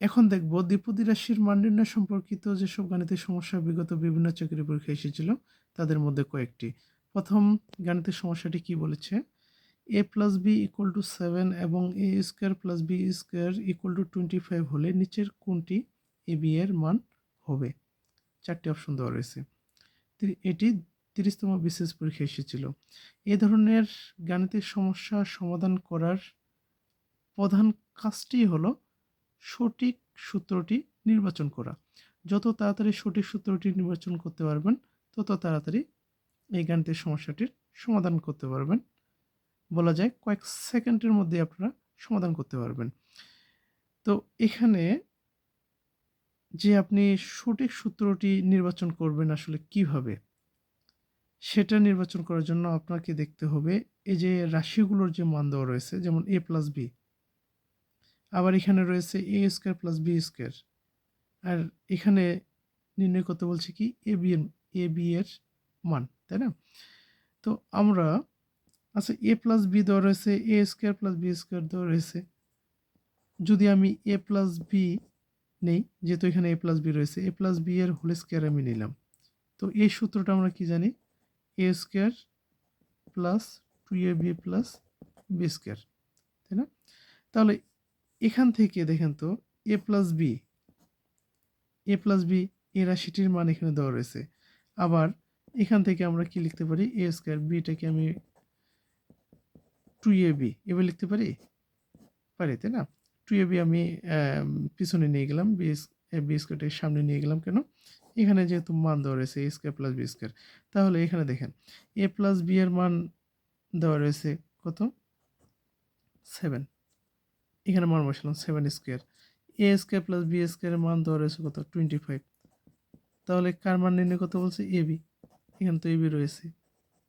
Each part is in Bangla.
এখন দেখব দ্বিপদী রাশির মান নির্ণয় সম্পর্কিত যেসব গাণিতিক সমস্যা বিগত বিভিন্ন চাকরি পরীক্ষায় এসেছিল তাদের মধ্যে কয়েকটি। প্রথম গাণিতিক সমস্যাটি কি বলেছে? a plus B equal to 7 এবং a square plus B square equal to 25 হলে নিচের কোনটি এ বি এর মান হবে? 4টি অপশন দেওয়া রয়েছে। এটি 30তম বিসিএস পরীক্ষায় এসেছিল। এ ধরনের গাণিতিক সমস্যা সমাধান করার প্রধান কাজটি হলো সঠিক সূত্রটি নির্বাচন করা। যত তাড়াতাড়ি সঠিক সূত্রটি নির্বাচন করতে পারবেন তত তাড়াতাড়ি এই গাণিতিক সমস্যাটির সমাধান করতে পারবেন। বলা যায় কয়েক সেকেন্ডের মধ্যে আপনারা সমাধান করতে পারবেন। তো এখানে যে আপনি সঠিক সূত্রটি নির্বাচন করবেন আসলে কিভাবে, সেটা নির্বাচন করার জন্য আপনাকে দেখতে হবে এই যে রাশিগুলোর যে মান দেওয়া রয়েছে, যেমন a প্লাস বি, আবার এখানে রয়েছে এ স্কোয়ার প্লাস বি স্কোয়ার, আর এখানে নির্ণয় করতে বলছে কি এ বি এর মান, তাই না? তো আমরা আচ্ছা এ প্লাস বি দেওয়া রয়েছে, এ স্কোয়ার প্লাস বি স্কোয়ার দেওয়া রয়েছে। যদি আমি এ প্লাস বি নেই, যেহেতু এখানে এ প্লাস বি রয়েছে, এ প্লাস বি এর হোল স্কোয়ার আমি নিলাম। তো এই সূত্রটা আমরা কি জানি? A square plus 2ab plus B square, তাই না? তাহলে এখান থেকে দেখেন তো এ প্লাস বি, এই রাশিটির মান এখানে দেওয়া রয়েছে। আবার এখান থেকে আমরা কি লিখতে পারি? এ স্কোয়ার, বিটাকে আমি 2ab এবার লিখতে পারি, তাই না? 2ab আমি পিছনে নিয়ে গেলাম, বি স্কোয়ারটাকে সামনে নিয়ে গেলাম কেন? এখানে যেহেতু মান দেওয়া রয়েছে এ স্কোয়ার প্লাস বি স্কোয়ার, তাহলে এখানে দেখেন এ প্লাস বি এর মান দেওয়া রয়েছে কত? 7। এখানে মান বসালাম 7 স্কোয়ার। এ স্কোয়ার প্লাস বি স্কোয়ারের মান দেওয়া রয়েছে কত? 25। তাহলে কার মান নির্ণয় করতে বলছে? A B. এখানে তো এ বি রয়েছে,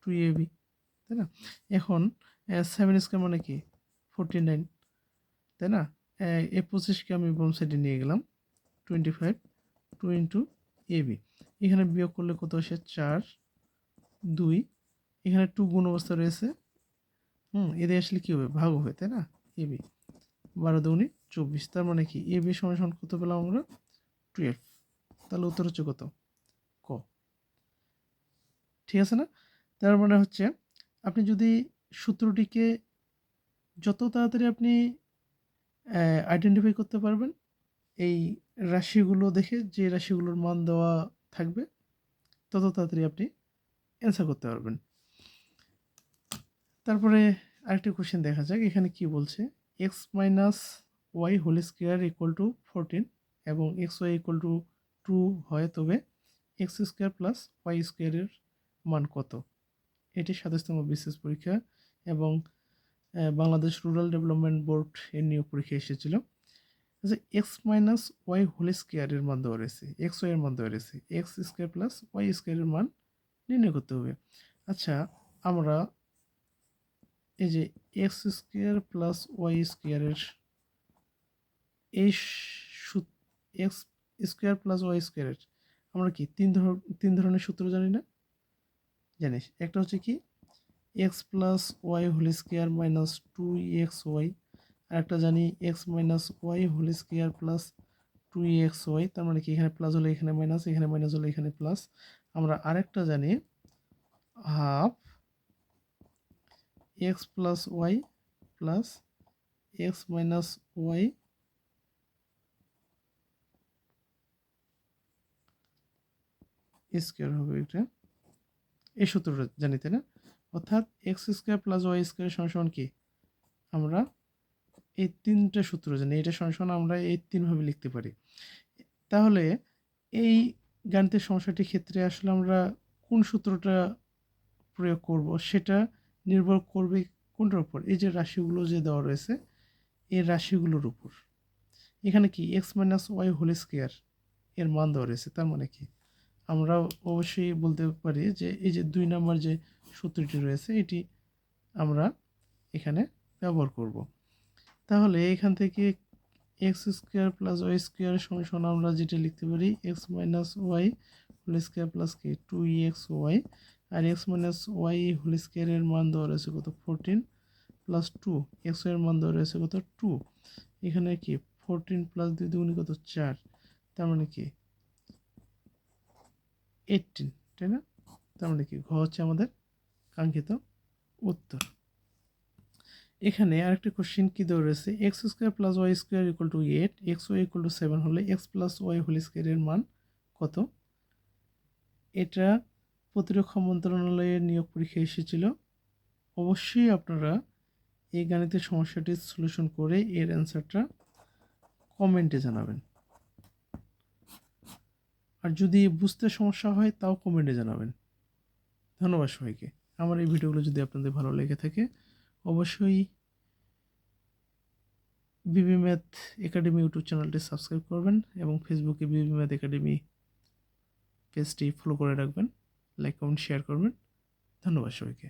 2ab, তাই না? এখন 7 স্কোয়ার মানে কি? 49, তাই না? এ 25কে আমি বাম সাইডে নিয়ে গেলাম, 25, 2 ইন্টু এ বি। এখানে বিয়োগ করলে কত আসে? 4, 2, এখানে 2 গুণ অবস্থা রয়েছে, এদের আসলে কী হবে? ভাগ হবে, তাই না? এ বি 12 দুগুণে 24, তার মানে কি এ বি সমান সমান কত পেলাম আমরা? 12। তাহলে উত্তর হচ্ছে কত? ক। ঠিক আছে না? তার মানে হচ্ছে আপনি যদি সূত্রটিকে যত তাড়াতাড়ি আপনি আইডেন্টিফাই করতে পারবেন, এই রাশিগুলো দেখে যে রাশিগুলোর মান দেওয়া থাকবে, তত তাড়াতাড়ি আপনি অ্যান্সার করতে পারবেন। তারপরে আরেকটি কোশ্চেন দেখা যাক এখানে কি বলছে। X minus Y whole square equal to 14 এবং এক্স ওয়াই ইকুয়াল টু 2 হয়, তবে এক্স স্কোয়ার প্লাস ওয়াই স্কোয়ারের মান কত? এটি 27তম বিসিএস পরীক্ষা এবং বাংলাদেশ রুরাল ডেভেলপমেন্ট বোর্ড এর নিয়োগ পরীক্ষা এসেছিল। আচ্ছা এক্স মাইনাস ওয়াই হোল স্কোয়ারের মান দেওয়া রয়েছে, এক্স ওয়াই এর মান দেওয়া রয়েছে, এক্স স্কোয়ার প্লাস ওয়াই স্কোয়ারের মান নির্ণয় করতে হবে। আচ্ছা আমরা এই যে এক্স স্কোয়ার প্লাস ওয়াই স্কোয়ারের এই এক্স স্কোয়ার প্লাস ওয়াই স্কোয়ারের আমরা কি তিন ধরনের সূত্র জানি না? জানিস, একটা হচ্ছে কি X plus Y whole square minus 2xy, আর একটা জানি X minus Y whole square plus 2xy, তার মানে কি এখানে প্লাস হলে এখানে মাইনাস, এখানে মাইনাস হলে এখানে প্লাস। আমরা আরেকটা জানি half X plus Y plus X minus Y square হবে, এটা এই সূত্রটা জানি, তাই না? অর্থাৎ X square plus Y square সমান কি? আমরা এই তিনটা সূত্র জানি, এটা সমান আমরা এই তিনভাবে লিখতে পারি। তাহলে এই গাণিতিক সমস্যাটির ক্ষেত্রে আসলে আমরা কোন সূত্রটা প্রয়োগ করব সেটা নির্ভর করবে কোনটার উপর? এই যে রাশিগুলো যে দেওয়া রয়েছে এই রাশিগুলোর উপর। এখানে কি X minus Y whole square এর মান দেওয়া রয়েছে, তার মানে কি আমরা অবশ্যই বলতে পারি যে এই যে 2 নম্বর যে সূত্রটি রয়েছে এটি আমরা এখানে ব্যবহার করব। তাহলে এখান থেকে X square plus Y square সমান আমরা যেটা লিখতে পারি X minus Y whole square plus কি 2xy, আর এক্স মাইনাস ওয়াই হোল স্কোয়ারের মান দেওয়া রয়েছে কত? 14 প্লাস 2, এক্স এর মান দেওয়া রয়েছে কত? 2, এখানে কি 14 প্লাস 2 দুগুণে কত 4, তার মানে কি 18, তাই না? তার মানে কি ঘ হচ্ছে আমাদের কাঙ্ক্ষিত উত্তর। এখানে আরেকটা কোশ্চেন কি দেওয়া রয়েছে, X square plus Y square equal to 8, X Y equal to 7 হলে এক্স প্লাস ওয়াই হোল স্কোয়ারের মান কত? এটা প্রতিরক্ষা মন্ত্রণালয়ের নিয়োগ পরীক্ষায় এসেছিল। অবশ্যই আপনারা এই গাণিতিক সমস্যাটি সলিউশন করে এর অ্যান্সারটা কমেন্টে জানাবেন। আর যদি বুঝতে সমস্যা হয় তাও কমেন্টে জানাবেন। ধন্যবাদ সবাইকে। আমার এই ভিডিওগুলো যদি আপনাদের ভালো লেগে থাকে অবশ্যই বিবি ম্যাথ একাডেমি ইউটিউব চ্যানেলটি সাবস্ক্রাইব করবেন এবং ফেসবুকে বিবি ম্যাথ একাডেমি পেজটি ফলো করে রাখবেন, লাইক কমেন্ট শেয়ার করবেন। ধন্যবাদ সবাইকে।